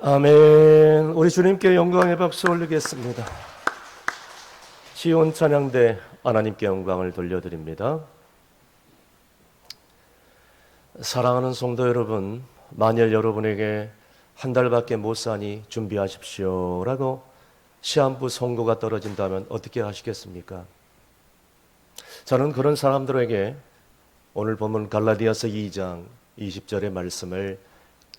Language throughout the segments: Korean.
아멘. 우리 주님께 영광의 박수 올리겠습니다. 시온 찬양대 하나님께 영광을 돌려드립니다. 사랑하는 성도 여러분, 만일 여러분에게 한 달밖에 못 사니 준비하십시오 라고 시한부 선고가 떨어진다면 어떻게 하시겠습니까? 저는 그런 사람들에게 오늘 본문 갈라디아서 2장 20절의 말씀을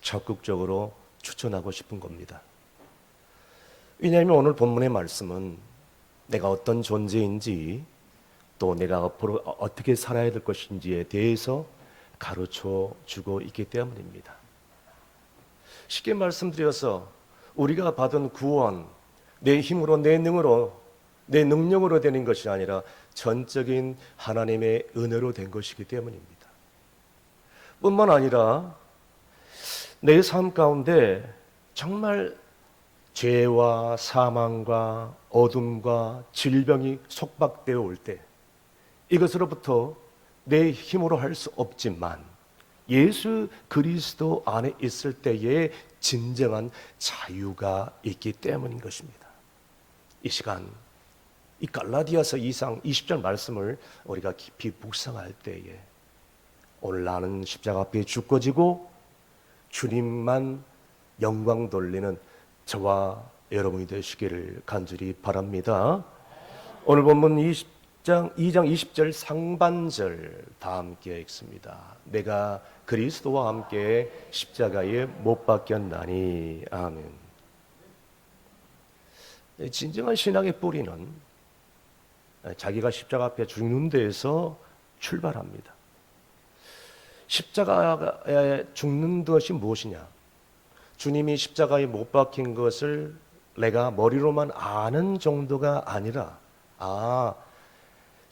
적극적으로 추천하고 싶은 겁니다. 왜냐하면 오늘 본문의 말씀은 내가 어떤 존재인지 또 내가 앞으로 어떻게 살아야 될 것인지에 대해서 가르쳐 주고 있기 때문입니다. 쉽게 말씀드려서 우리가 받은 구원, 내 힘으로 내 능력으로 되는 것이 아니라 전적인 하나님의 은혜로 된 것이기 때문입니다. 뿐만 아니라 내 삶 가운데 정말 죄와 사망과 어둠과 질병이 속박되어 올 때 이것으로부터 내 힘으로 할 수 없지만 예수 그리스도 안에 있을 때에 진정한 자유가 있기 때문인 것입니다. 이 시간 이 갈라디아서 2장 20절 말씀을 우리가 깊이 묵상할 때에 오늘 나는 십자가 앞에 죽어지고 주님만 영광 돌리는 저와 여러분이 되시기를 간절히 바랍니다. 오늘 본문 2장 20절 상반절 다 함께 읽습니다. 내가 그리스도와 함께 십자가에 못 박혔나니. 아멘. 진정한 신앙의 뿌리는 자기가 십자가 앞에 죽는 데에서 출발합니다. 십자가에 죽는 것이 무엇이냐? 주님이 십자가에 못 박힌 것을 내가 머리로만 아는 정도가 아니라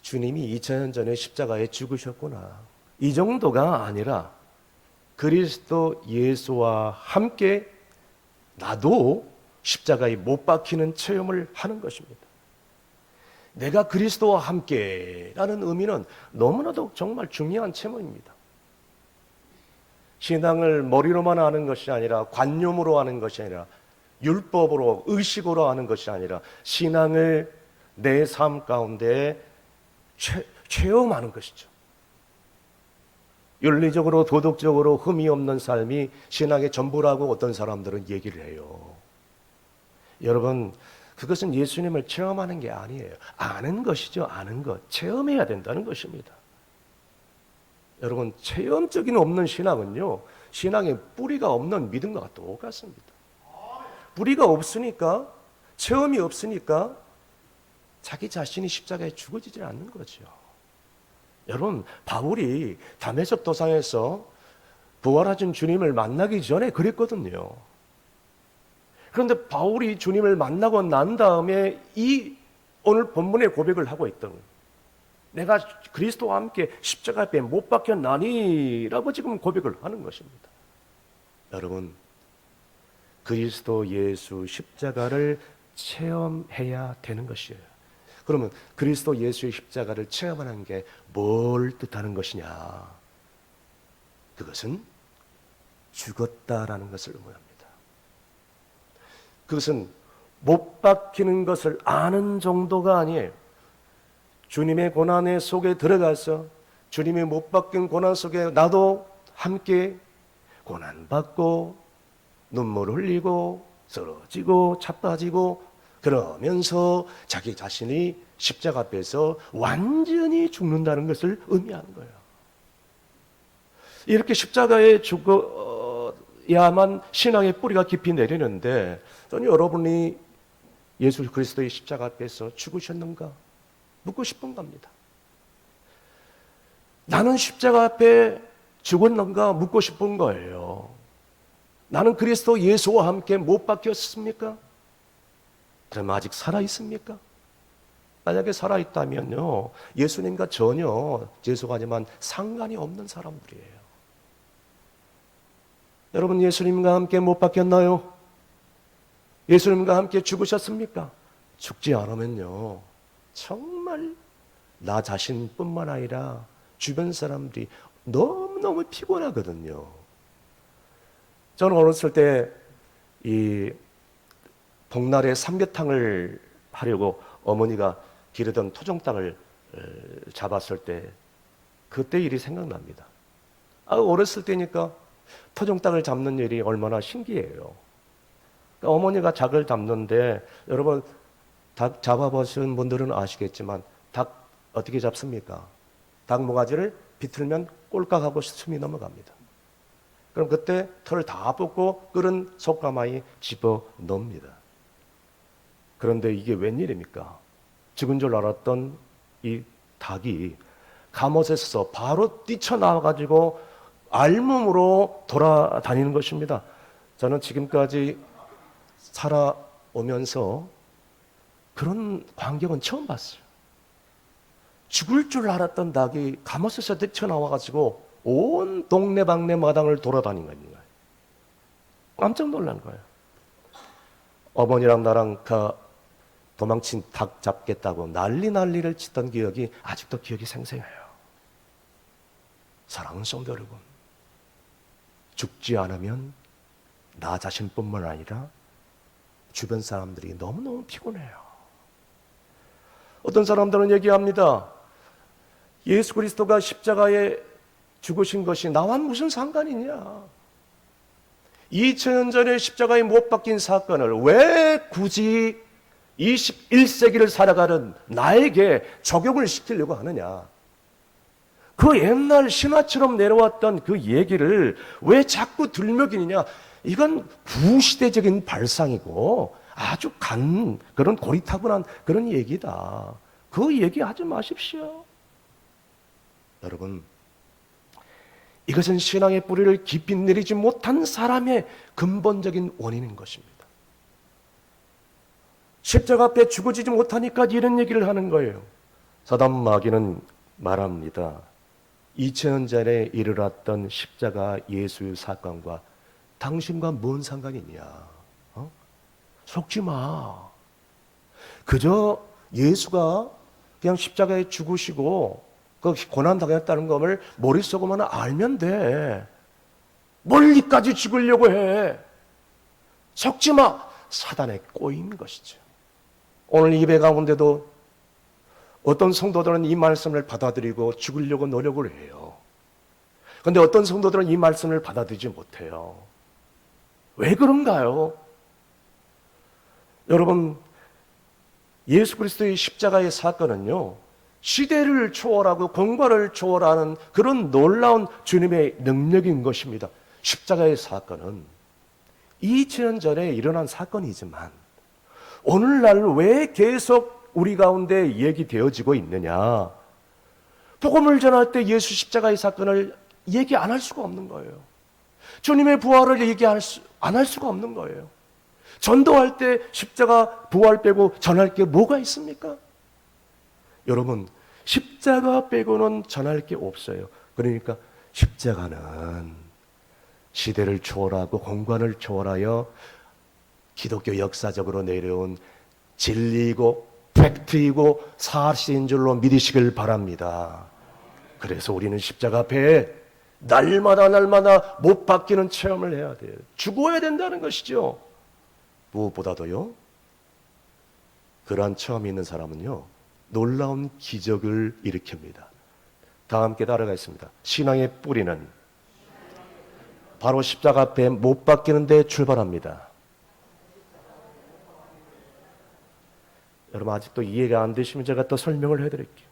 주님이 2000년 전에 십자가에 죽으셨구나, 이 정도가 아니라 그리스도 예수와 함께 나도 십자가에 못 박히는 체험을 하는 것입니다. 내가 그리스도와 함께라는 의미는 너무나도 정말 중요한 체험입니다. 신앙을 머리로만 아는 것이 아니라 관념으로 아는 것이 아니라 율법으로 의식으로 아는 것이 아니라 신앙을 내 삶 가운데 체험하는 것이죠. 윤리적으로 도덕적으로 흠이 없는 삶이 신앙의 전부라고 어떤 사람들은 얘기를 해요. 여러분, 그것은 예수님을 체험하는 게 아니에요. 아는 것이죠. 아는 것. 체험해야 된다는 것입니다. 여러분, 체험적인 없는 신앙은요, 신앙에 뿌리가 없는 믿음과 똑같습니다. 뿌리가 없으니까, 체험이 없으니까 자기 자신이 십자가에 죽어지지 않는 거죠. 여러분, 바울이 다메섹 도상에서 부활하신 주님을 만나기 전에 그랬거든요. 그런데 바울이 주님을 만나고 난 다음에 이 오늘 본문의 고백을 하고 있던 거예요. 내가 그리스도와 함께 십자가 앞에 못 박혔나니 라고 지금 고백을 하는 것입니다. 여러분, 그리스도 예수 십자가를 체험해야 되는 것이에요. 그러면 그리스도 예수의 십자가를 체험하는 게 뭘 뜻하는 것이냐? 그것은 죽었다라는 것을 의미합니다. 그것은 못 박히는 것을 아는 정도가 아니에요. 주님의 고난의 속에 들어가서 주님의 못 박힌 고난 속에 나도 함께 고난받고 눈물 흘리고 쓰러지고 자빠지고 그러면서 자기 자신이 십자가 앞에서 완전히 죽는다는 것을 의미하는 거예요. 이렇게 십자가에 죽어야만 신앙의 뿌리가 깊이 내리는데, 저는 여러분이 예수 그리스도의 십자가 앞에서 죽으셨는가 묻고 싶은 겁니다. 나는 십자가 앞에 죽었는가 묻고 싶은 거예요. 나는 그리스도 예수와 함께 못 박혔습니까? 그럼 아직 살아있습니까? 만약에 살아있다면요, 예수님과 전혀 죄송하지만 상관이 없는 사람들이에요. 여러분, 예수님과 함께 못 박혔나요? 예수님과 함께 죽으셨습니까? 죽지 않으면요, 정말 나 자신뿐만 아니라 주변 사람들이 너무너무 피곤하거든요. 저는 어렸을 때 이 복날에 삼계탕을 하려고 어머니가 기르던 토종 닭을 잡았을 때 그때 일이 생각납니다. 어렸을 때니까 토종 닭을 잡는 일이 얼마나 신기해요. 그러니까 어머니가 닭을 잡는데, 여러분 닭 잡아보신 분들은 아시겠지만 닭 어떻게 잡습니까? 닭 모가지를 비틀면 꼴깍하고 숨이 넘어갑니다. 그럼 그때 털을 다 뽑고 끓은 속가마에 집어 넣습니다. 그런데 이게 웬일입니까? 죽은 줄 알았던 이 닭이 갑옷에서 바로 뛰쳐나와가지고 알몸으로 돌아다니는 것입니다. 저는 지금까지 살아오면서 그런 광경은 처음 봤어요. 죽을 줄 알았던 닭이 갑옷에서 뛰쳐나와가지고 온 동네방네 마당을 돌아다닌 거예요. 깜짝 놀란 거예요. 어머니랑 나랑 그 도망친 닭 잡겠다고 난리를 치던 기억이 아직도 기억이 생생해요. 사랑하는 성도 여러분, 죽지 않으면 나 자신뿐만 아니라 주변 사람들이 너무너무 피곤해요. 어떤 사람들은 얘기합니다. 예수 그리스도가 십자가에 죽으신 것이 나와 무슨 상관이냐? 2000년 전에 십자가에 못 박힌 사건을 왜 굳이 21세기를 살아가는 나에게 적용을 시키려고 하느냐? 그 옛날 신화처럼 내려왔던 그 얘기를 왜 자꾸 들먹이느냐? 이건 구시대적인 발상이고 아주 그런 고리타분한 그런 얘기다. 그 얘기 하지 마십시오. 여러분, 이것은 신앙의 뿌리를 깊이 내리지 못한 사람의 근본적인 원인인 것입니다. 십자가 앞에 죽어지지 못하니까 이런 얘기를 하는 거예요. 사단 마귀는 말합니다. 2000년 전에 일어났던 십자가 예수의 사건과 당신과 뭔 상관이 있냐? 속지 마. 그저 예수가 그냥 십자가에 죽으시고 그 고난당했다는 것을 머릿속으로만 알면 돼. 멀리까지 죽으려고 해. 속지 마. 사단에 꼬인 것이죠. 오늘 예배 가운데도 어떤 성도들은 이 말씀을 받아들이고 죽으려고 노력을 해요. 그런데 어떤 성도들은 이 말씀을 받아들이지 못해요. 왜 그런가요? 여러분, 예수 그리스도의 십자가의 사건은요, 시대를 초월하고 공간을 초월하는 그런 놀라운 주님의 능력인 것입니다. 십자가의 사건은 2000년 전에 일어난 사건이지만 오늘날 왜 계속 우리 가운데 얘기되어지고 있느냐? 복음을 전할 때 예수 십자가의 사건을 얘기 안 할 수가 없는 거예요. 주님의 부활을 안 할 수가 없는 거예요. 전도할 때 십자가 부활 빼고 전할 게 뭐가 있습니까? 여러분, 십자가 빼고는 전할 게 없어요. 그러니까 십자가는 시대를 초월하고 공간을 초월하여 기독교 역사적으로 내려온 진리이고 팩트이고 사실인 줄로 믿으시길 바랍니다. 그래서 우리는 십자가 앞에 날마다 못 바뀌는 체험을 해야 돼요. 죽어야 된다는 것이죠. 무엇보다도요, 그러한 체험이 있는 사람은요, 놀라운 기적을 일으킵니다. 다 함께 따라가겠습니다. 신앙의 뿌리는 바로 십자가 앞에 못 박히는 데 출발합니다. 여러분, 아직도 이해가 안 되시면 제가 또 설명을 해드릴게요.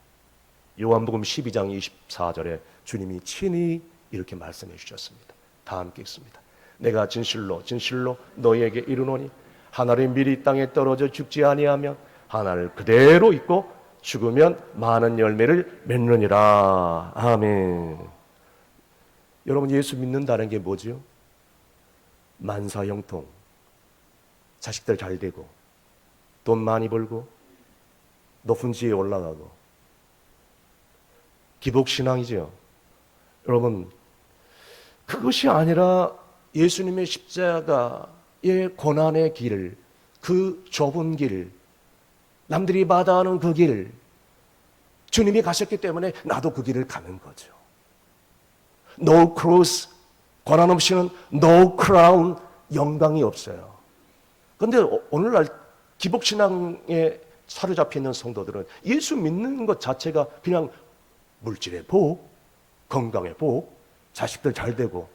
요한복음 12장 24절에 주님이 친히 이렇게 말씀해 주셨습니다. 다 함께 읽습니다. 내가 진실로 너희에게 이르노니 하나를 미리 땅에 떨어져 죽지 아니하면 하나를 그대로 있고 죽으면 많은 열매를 맺느니라. 아멘. 여러분, 예수 믿는다는 게 뭐죠? 만사형통, 자식들 잘 되고 돈 많이 벌고 높은 지위에 올라가고 기복신앙이죠. 여러분, 그것이 아니라 예수님의 십자가의 고난의 길, 그 좁은 길, 남들이 마다하는 그 길, 주님이 가셨기 때문에 나도 그 길을 가는 거죠. No cross, 고난 없이는 no crown, 영광이 없어요. 그런데 오늘날 기복신앙에 사로잡혀 있는 성도들은 예수 믿는 것 자체가 그냥 물질의 복, 건강의 복, 자식들 잘 되고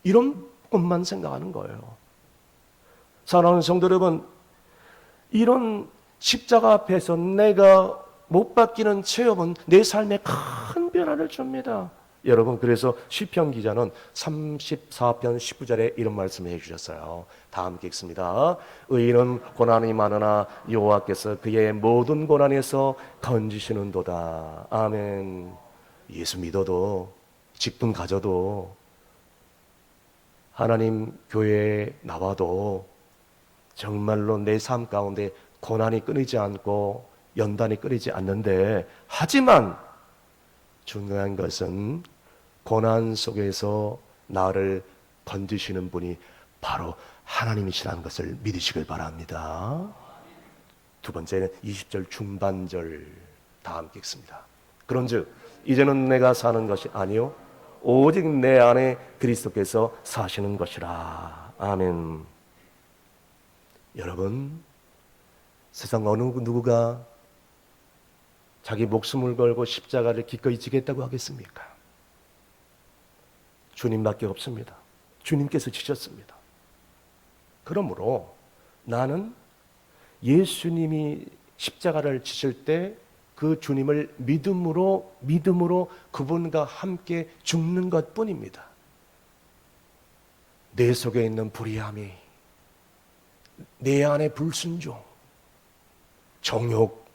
이런 것만 생각하는 거예요. 사랑하는 성도 여러분, 이런 십자가 앞에서 내가 못 바뀌는 체험은 내 삶에 큰 변화를 줍니다. 여러분, 그래서 시편 기자는 34편 19절에 이런 말씀을 해주셨어요. 다 함께 읽습니다. 의인은 고난이 많으나 여호와께서 그의 모든 고난에서 건지시는도다. 아멘. 예수 믿어도, 직분 가져도, 하나님 교회에 나와도 정말로 내 삶 가운데 고난이 끊이지 않고 연단이 끊이지 않는데, 하지만 중요한 것은 고난 속에서 나를 건지시는 분이 바로 하나님이시라는 것을 믿으시길 바랍니다. 두 번째는 20절 중반절 다 함께 읽습니다. 그런즉 이제는 내가 사는 것이 아니요 오직 내 안에 그리스도께서 사시는 것이라. 아멘. 여러분, 세상 어느 누구가 자기 목숨을 걸고 십자가를 기꺼이 지겠다고 하겠습니까? 주님밖에 없습니다. 주님께서 지셨습니다. 그러므로 나는 예수님이 십자가를 지실 때 그 주님을 믿음으로 그분과 함께 죽는 것뿐입니다. 내 속에 있는 불의함이, 내 안에 불순종, 정욕,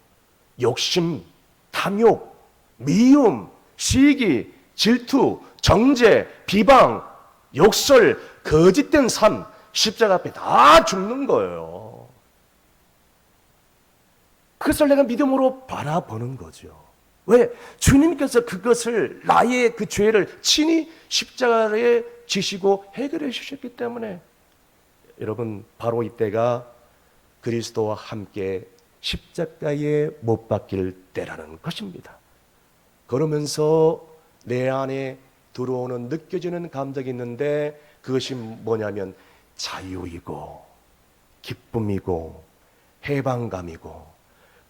욕심, 탐욕, 미움, 시기, 질투, 정죄, 비방, 욕설, 거짓된 삶, 십자가 앞에 다 죽는 거예요. 그것을 내가 믿음으로 바라보는 거죠. 왜? 주님께서 그것을, 나의 그 죄를 친히 십자가에 지시고 해결해 주셨기 때문에. 여러분, 바로 이때가 그리스도와 함께 십자가에 못 박힐 때라는 것입니다. 그러면서 내 안에 들어오는, 느껴지는 감정이 있는데, 그것이 뭐냐면 자유이고 기쁨이고 해방감이고,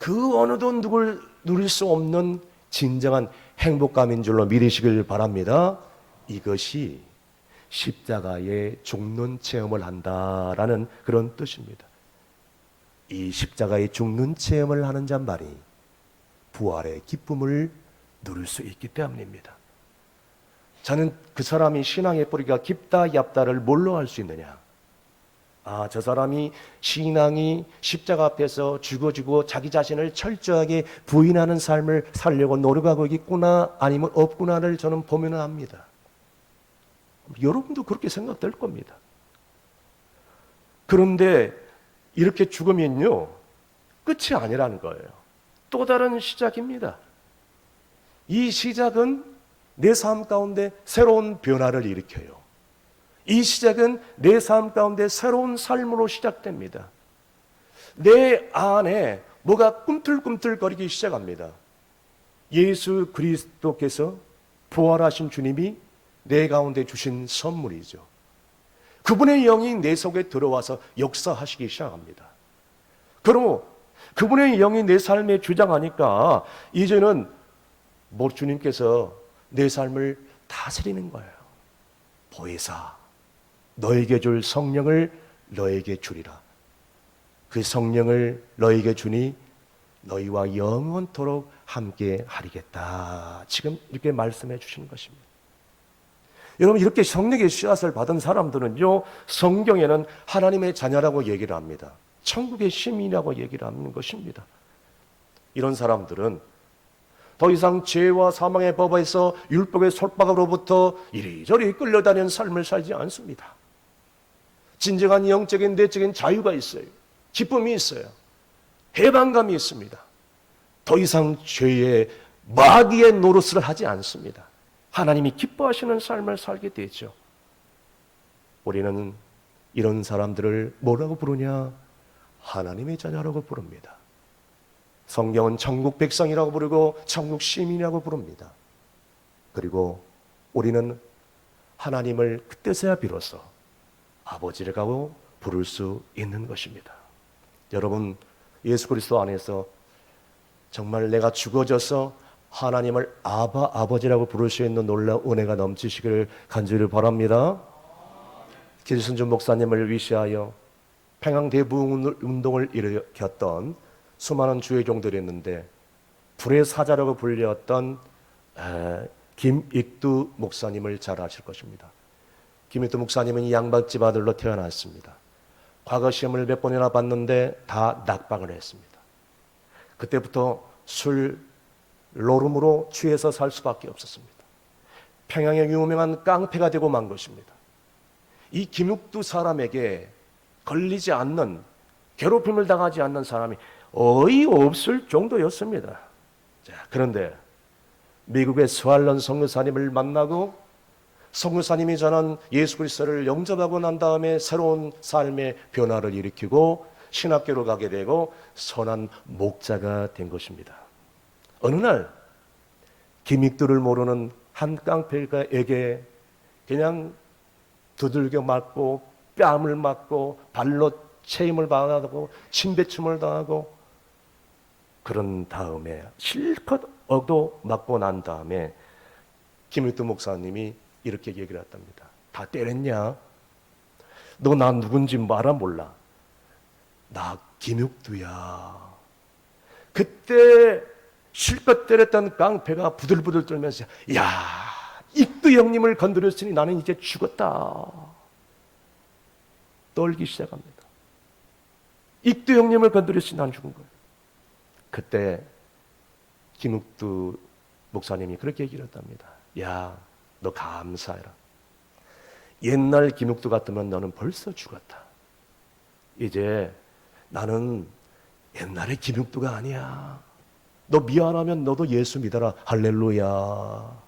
그 어느도 누릴 수 없는 진정한 행복감인 줄로 믿으시길 바랍니다. 이것이 십자가에 죽는 체험을 한다라는 그런 뜻입니다. 이 십자가에 죽는 체험을 하는 자만이 부활의 기쁨을 누릴 수 있기 때문입니다. 저는 그 사람이 신앙의 뿌리가 깊다 얕다를 뭘로 알 수 있느냐? 아, 저 사람이 신앙이 십자가 앞에서 죽어지고 자기 자신을 철저하게 부인하는 삶을 살려고 노력하고 있구나 아니면 없구나를 저는 보면 압니다. 여러분도 그렇게 생각될 겁니다. 그런데 이렇게 죽으면요, 끝이 아니라는 거예요. 또 다른 시작입니다. 이 시작은 내 삶 가운데 새로운 변화를 일으켜요. 이 시작은 내 삶 가운데 새로운 삶으로 시작됩니다. 내 안에 뭐가 꿈틀꿈틀거리기 시작합니다. 예수 그리스도께서, 부활하신 주님이 내 가운데 주신 선물이죠. 그분의 영이 내 속에 들어와서 역사하시기 시작합니다. 그러므로 그분의 영이 내 삶에 주장하니까 이제는 주님께서 내 삶을 다스리는 거예요. 보혜사, 너에게 줄 성령을 너에게 주리라. 그 성령을 너에게 주니 너희와 영원토록 함께 하리겠다. 지금 이렇게 말씀해 주시는 것입니다. 여러분, 이렇게 성령의 씨앗을 받은 사람들은요, 성경에는 하나님의 자녀라고 얘기를 합니다. 천국의 시민이라고 얘기를 하는 것입니다. 이런 사람들은 더 이상 죄와 사망의 법에서, 율법의 속박으로부터 이리저리 끌려다니는 삶을 살지 않습니다. 진정한 영적인 내적인 자유가 있어요. 기쁨이 있어요. 해방감이 있습니다. 더 이상 죄의 마귀의 노릇을 하지 않습니다. 하나님이 기뻐하시는 삶을 살게 되죠. 우리는 이런 사람들을 뭐라고 부르냐? 하나님의 자녀라고 부릅니다. 성경은 천국 백성이라고 부르고 천국 시민이라고 부릅니다. 그리고 우리는 하나님을 그때서야 비로소 아버지라고 부를 수 있는 것입니다. 여러분, 예수 그리스도 안에서 정말 내가 죽어져서 하나님을 아버지라고 부를 수 있는 놀라운 은혜가 넘치시기를 간절히 바랍니다. 기순준 목사님을 위시하여 평양대부운동을 일으켰던 수많은 주의 종들이 있는데 불의 사자라고 불렸던 김익두 목사님을 잘 아실 것입니다. 김익두 목사님은 양박집 아들로 태어났습니다. 과거 시험을 몇 번이나 봤는데 다 낙방을 했습니다. 그때부터 술, 노름으로 취해서 살 수밖에 없었습니다. 평양의 유명한 깡패가 되고 만 것입니다. 이 김익두 사람에게 걸리지 않는, 괴롭힘을 당하지 않는 사람이 어이없을 정도였습니다. 자, 그런데 미국의 스왈런 선교사님을 만나고 선교사님이 전한 예수 그리스도를 영접하고 난 다음에 새로운 삶의 변화를 일으키고 신학교로 가게 되고 선한 목자가 된 것입니다. 어느 날 김익두를 모르는 한 깡패에게 그냥 두들겨 맞고 뺨을 맞고 발로 체임을 당하고 침뱉음을 당하고 그런 다음에 실컷 얻어 맞고 난 다음에 김익두 목사님이 이렇게 얘기를 했답니다. 다 때렸냐? 너 나 누군지 말아 몰라. 나 김익두야. 그때 실컷 때렸던 깡패가 부들부들 떨면서 야, 익두 형님을 건드렸으니 나는 이제 죽었다. 떨기 시작합니다. 익두 형님을 건드렸으니 난 죽은 거예요. 그때 김익두 목사님이 그렇게 얘기를 했답니다. 야, 너 감사해라. 옛날 김익두 같으면 너는 벌써 죽었다. 이제 나는 옛날의 김익두가 아니야. 너 미안하면 너도 예수 믿어라. 할렐루야.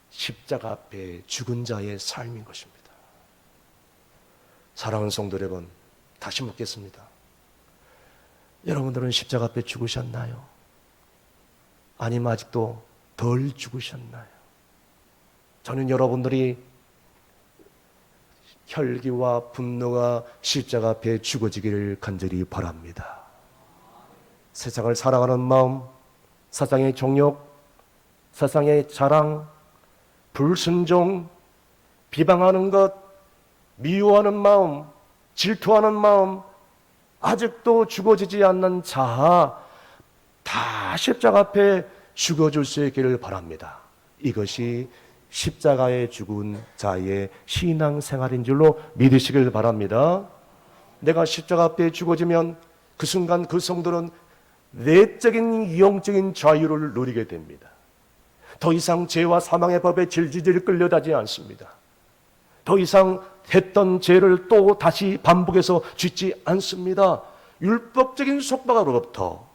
십자가 앞에 죽은 자의 삶인 것입니다. 사랑하는 성도 여러분, 다시 묻겠습니다. 여러분들은 십자가 앞에 죽으셨나요? 아니면 아직도 덜 죽으셨나요? 저는 여러분들이 혈기와 분노가 십자가 앞에 죽어지기를 간절히 바랍니다. 세상을 사랑하는 마음, 세상의 정욕, 세상의 자랑, 불순종, 비방하는 것, 미워하는 마음, 질투하는 마음, 아직도 죽어지지 않는 자아, 다 십자가 앞에 죽어줄 수 있기를 바랍니다. 이것이 십자가에 죽은 자의 신앙생활인 줄로 믿으시길 바랍니다. 내가 십자가 앞에 죽어지면 그 순간 그 성도는 내적인 영적인 자유를 누리게 됩니다. 더 이상 죄와 사망의 법에 질질 끌려다지 않습니다. 더 이상 했던 죄를 또 다시 반복해서 짓지 않습니다. 율법적인 속박으로부터,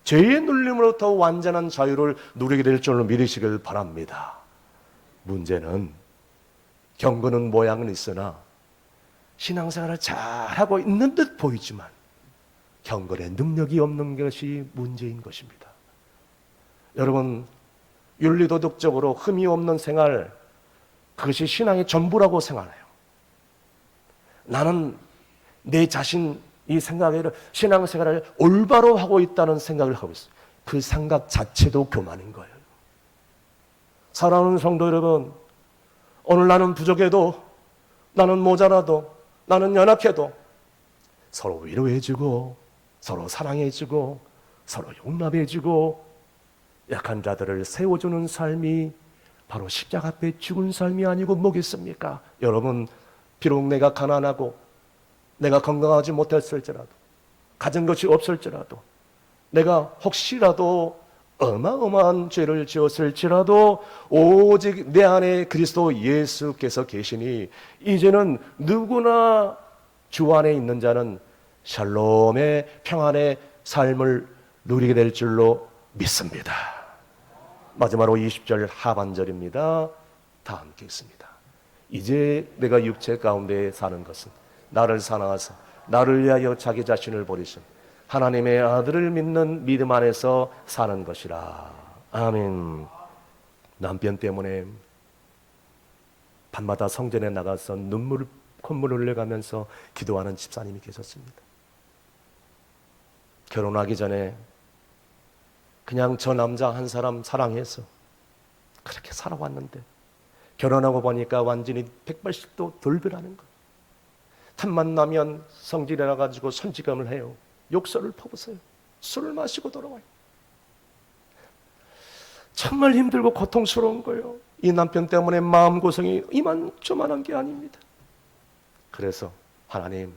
죄의 눌림으로부터 완전한 자유를 누리게 될 줄로 믿으시길 바랍니다. 문제는 경건은 모양은 있으나 신앙생활을 잘하고 있는 듯 보이지만 경건의 능력이 없는 것이 문제인 것입니다. 여러분, 윤리도덕적으로 흠이 없는 생활, 그것이 신앙의 전부라고 생각해요. 나는 내 자신 이 생각에 신앙생활을 올바로 하고 있다는 생각을 하고 있어요. 그 생각 자체도 교만인 거예요. 사랑하는 성도 여러분, 오늘 나는 부족해도, 나는 모자라도, 나는 연약해도 서로 위로해주고, 서로 사랑해주고, 서로 용납해주고, 약한 자들을 세워주는 삶이 바로 십자가 앞에 죽은 삶이 아니고 뭐겠습니까? 여러분, 비록 내가 가난하고 내가 건강하지 못했을지라도, 가진 것이 없을지라도, 내가 혹시라도 어마어마한 죄를 지었을지라도 오직 내 안에 그리스도 예수께서 계시니 이제는 누구나 주 안에 있는 자는 샬롬의 평안의 삶을 누리게 될 줄로 믿습니다. 마지막으로 20절 하반절입니다. 다 함께 읽습니다. 이제 내가 육체 가운데 사는 것은 나를 사랑하사 나를 위하여 자기 자신을 버리신 하나님의 아들을 믿는 믿음 안에서 사는 것이라. 아멘. 남편 때문에 밤마다 성전에 나가서 콧물을 흘려가면서 기도하는 집사님이 계셨습니다. 결혼하기 전에 그냥 저 남자 한 사람 사랑해서 그렇게 살아왔는데 결혼하고 보니까 완전히 180도 돌변하는 거. 틈만 나면 성질이나 가지고 손찌검을 해요. 욕설을 퍼부어요. 술을 마시고 돌아와요. 정말 힘들고 고통스러운 거예요. 이 남편 때문에 마음고생이 이만저만한 게 아닙니다. 그래서 하나님,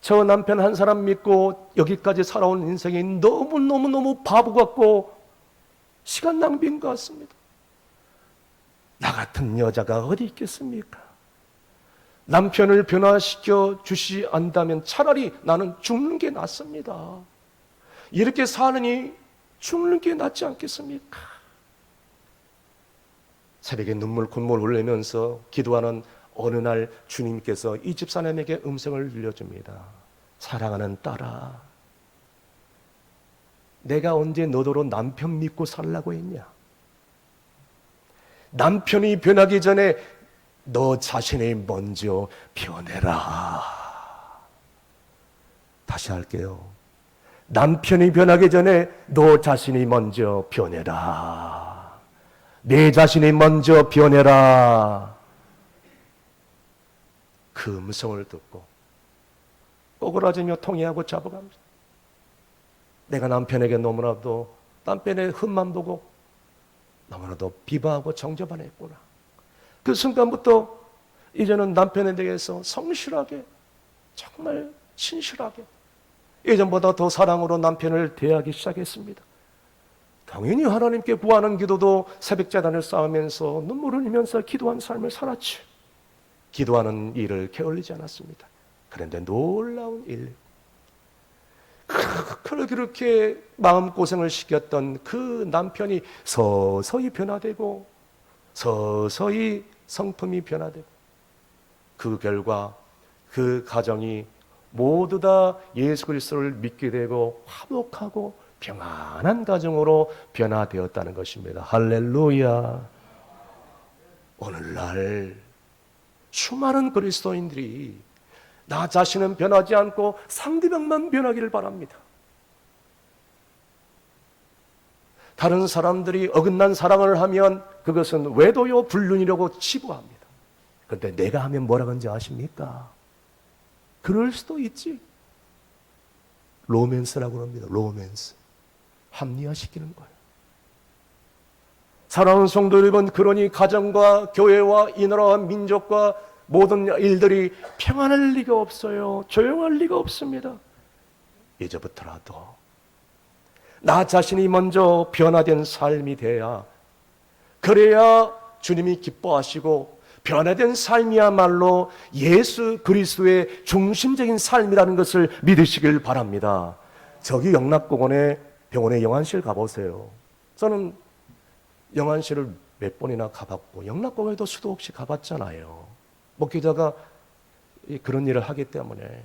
저 남편 한 사람 믿고 여기까지 살아온 인생이 너무너무 바보 같고 시간 낭비인 것 같습니다. 나 같은 여자가 어디 있겠습니까? 남편을 변화시켜 주시 않다면 차라리 나는 죽는 게 낫습니다. 이렇게 사느니 죽는 게 낫지 않겠습니까? 새벽에 눈물 콧물 흘리면서 기도하는 어느 날 주님께서 이 집사람에게 음성을 들려줍니다. 사랑하는 딸아, 내가 언제 너더러 남편 믿고 살라고 했냐? 남편이 변하기 전에 너 자신이 먼저 변해라. 다시 할게요. 남편이 변하기 전에 너 자신이 먼저 변해라. 내 자신이 먼저 변해라. 그 음성을 듣고 꼬그라지며 통회하고 잡아갑니다. 내가 남편에게 너무나도 남편의 흠만 보고 너무나도 비방하고 정죄반했구나. 그 순간부터 이제는 남편에 대해서 성실하게, 정말 신실하게 예전보다 더 사랑으로 남편을 대하기 시작했습니다. 당연히 하나님께 구하는 기도도 새벽제단을 쌓으면서 눈물을 흘리면서 기도한 삶을 살았지. 기도하는 일을 게을리지 않았습니다. 그런데 놀라운 일, 그렇게 마음고생을 시켰던 그 남편이 서서히 변화되고 서서히 성품이 변화되고 그 결과 그 가정이 모두 다 예수 그리스도를 믿게 되고 화목하고 평안한 가정으로 변화되었다는 것입니다. 할렐루야. 오늘날 수많은 그리스도인들이 나 자신은 변하지 않고 상대방만 변하기를 바랍니다. 다른 사람들이 어긋난 사랑을 하면 그것은 외도요 불륜이라고 치부합니다. 그런데 내가 하면 뭐라 그런지 아십니까? 그럴 수도 있지. 로맨스라고 합니다. 로맨스. 합리화시키는 거예요. 사랑하는 성도 여러분, 그러니 가정과 교회와 이 나라와 민족과 모든 일들이 평안할 리가 없어요. 조용할 리가 없습니다. 이제부터라도 나 자신이 먼저 변화된 삶이 돼야, 그래야 주님이 기뻐하시고 변화된 삶이야말로 예수 그리스도의 중심적인 삶이라는 것을 믿으시길 바랍니다. 저기 영락공원에 병원에 영안실 가보세요. 저는 영안실을 몇 번이나 가봤고 영락공원에도 수도 없이 가봤잖아요. 목회자가 그런 일을 하기 때문에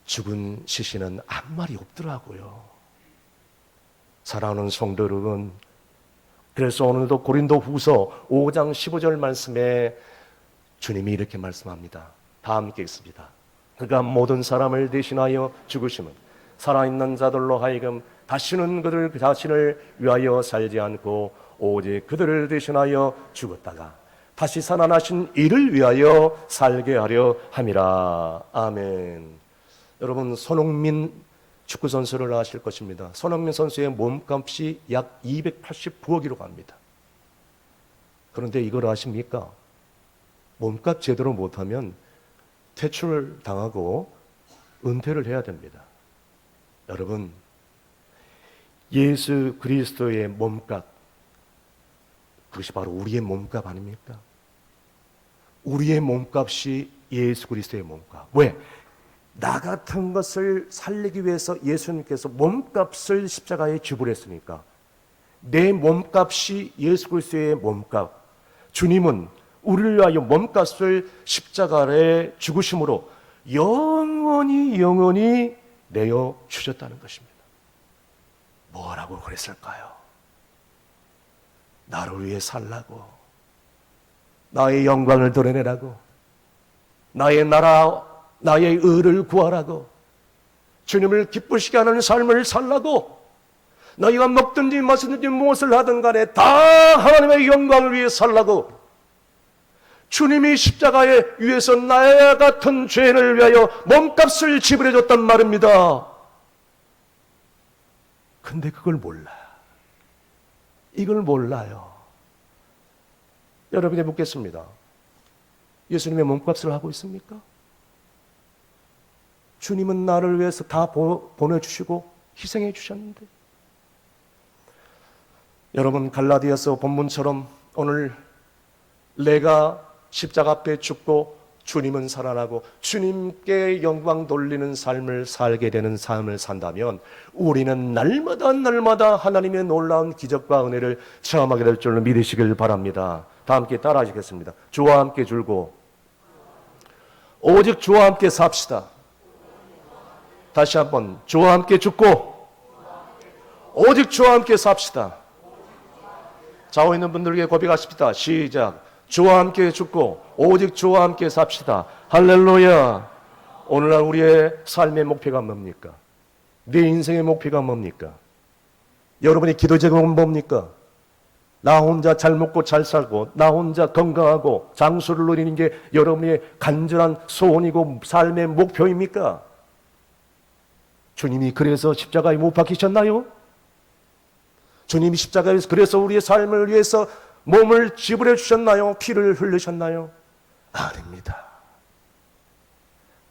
죽은 시신은 아무 말이 없더라고요. 사랑하는 성도 여러분, 그래서 오늘도 고린도 후서 5장 15절 말씀에 주님이 이렇게 말씀합니다. 다 함께 읽습니다. 그가 모든 사람을 대신하여 죽으심은 살아있는 자들로 하여금 다시는 그들 자신을 위하여 살지 않고 오직 그들을 대신하여 죽었다가 다시 살아나신 이를 위하여 살게 하려 함이라. 아멘. 여러분, 손흥민 축구 선수를 아실 것입니다. 손흥민 선수의 몸값이 약 289억이라고 합니다. 그런데 이걸 아십니까? 몸값 제대로 못하면 퇴출당하고 은퇴를 해야 됩니다. 여러분, 예수 그리스도의 몸값, 그것이 바로 우리의 몸값 아닙니까? 우리의 몸값이 예수 그리스도의 몸값. 왜? 나 같은 것을 살리기 위해서 예수님께서 몸값을 십자가에 지불했으니까 내 몸값이 예수 그리스도의 몸값. 주님은 우리를 위하여 몸값을 십자가에 죽으심으로 영원히 내어 주셨다는 것입니다. 뭐라고 그랬을까요? 나를 위해 살라고, 나의 영광을 드러내라고, 나의 나라, 나의 의를 구하라고, 주님을 기쁘시게 하는 삶을 살라고, 너희가 먹든지 마시든지 무엇을 하든 간에 다 하나님의 영광을 위해 살라고, 주님이 십자가에 위해서 나와 같은 죄인을 위하여 몸값을 지불해 줬단 말입니다. 근데 그걸 몰라. 이걸 몰라요. 여러분이 묻겠습니다. 예수님의 몸값을 하고 있습니까? 주님은 나를 위해서 다 보내주시고 희생해 주셨는데, 여러분, 갈라디아서 본문처럼 오늘 내가 십자가 앞에 죽고 주님은 살아나고 주님께 영광 돌리는 삶을 살게 되는 삶을 산다면 우리는 날마다 하나님의 놀라운 기적과 은혜를 체험하게 될 줄로 믿으시길 바랍니다. 다 함께 따라 하시겠습니다. 주와 함께 줄고 오직 주와 함께 삽시다. 다시 한번, 주와 함께 죽고 오직 주와 함께 삽시다. 좌우에 있는 분들에게 고백하십시다. 시작. 주와 함께 죽고 오직 주와 함께 삽시다. 할렐루야. 오늘날 우리의 삶의 목표가 뭡니까? 네 인생의 목표가 뭡니까? 여러분의 기도 제목은 뭡니까? 나 혼자 잘 먹고 잘 살고 나 혼자 건강하고 장수를 누리는 게 여러분의 간절한 소원이고 삶의 목표입니까? 주님이 그래서 십자가에 못 박히셨나요? 주님이 십자가에서 그래서 우리의 삶을 위해서 몸을 지불해 주셨나요? 피를 흘리셨나요? 아닙니다.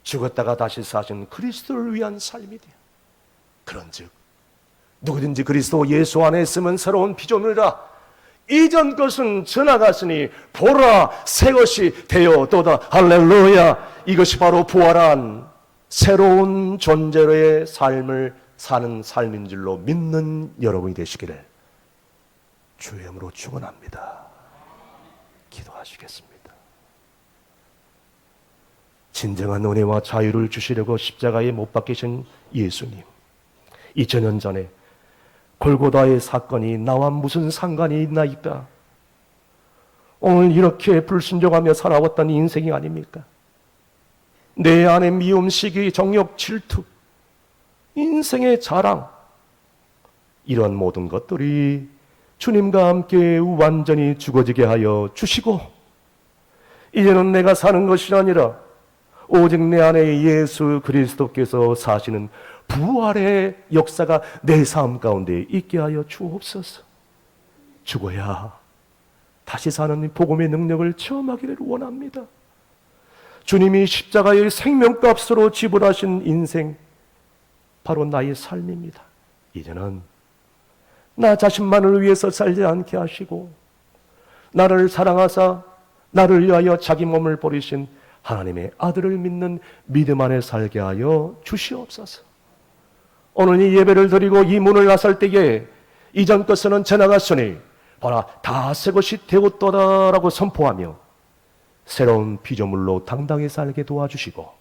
죽었다가 다시 사신 그리스도를 위한 삶이 돼요. 그런즉 누구든지 그리스도 예수 안에 있으면 새로운 피조물이라. 이전 것은 지나갔으니 보라 새 것이 되었도다. 할렐루야. 이것이 바로 부활한 새로운 존재로의 삶을 사는 삶인 줄로 믿는 여러분이 되시기를 주의 이름으로 축원합니다. 기도하시겠습니다. 진정한 은혜와 자유를 주시려고 십자가에 못 박히신 예수님, 2000년 전에 골고다의 사건이 나와 무슨 상관이 있나이까? 오늘 이렇게 불순종하며 살아왔던 인생이 아닙니까? 내 안에 미움, 시기, 정욕, 질투, 인생의 자랑, 이런 모든 것들이 주님과 함께 완전히 죽어지게 하여 주시고, 이제는 내가 사는 것이 아니라 오직 내 안에 예수 그리스도께서 사시는 부활의 역사가 내 삶 가운데 있게 하여 주옵소서. 죽어야 다시 사는 복음의 능력을 체험하기를 원합니다. 주님이 십자가의 생명값으로 지불하신 인생, 바로 나의 삶입니다. 이제는 나 자신만을 위해서 살지 않게 하시고 나를 사랑하사 나를 위하여 자기 몸을 버리신 하나님의 아들을 믿는 믿음 안에 살게 하여 주시옵소서. 오늘 이 예배를 드리고 이 문을 나설 때에 이전 것은 지나갔으니 보라 다 새 것이 되었도다라고 선포하며 새로운 피조물로 당당히 살게 도와주시고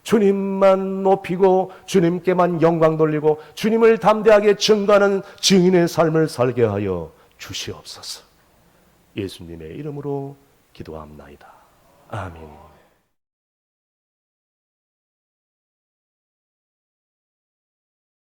주님만 높이고 주님께만 영광 돌리고 주님을 담대하게 증거하는 증인의 삶을 살게 하여 주시옵소서. 예수님의 이름으로 기도합나이다. 아멘.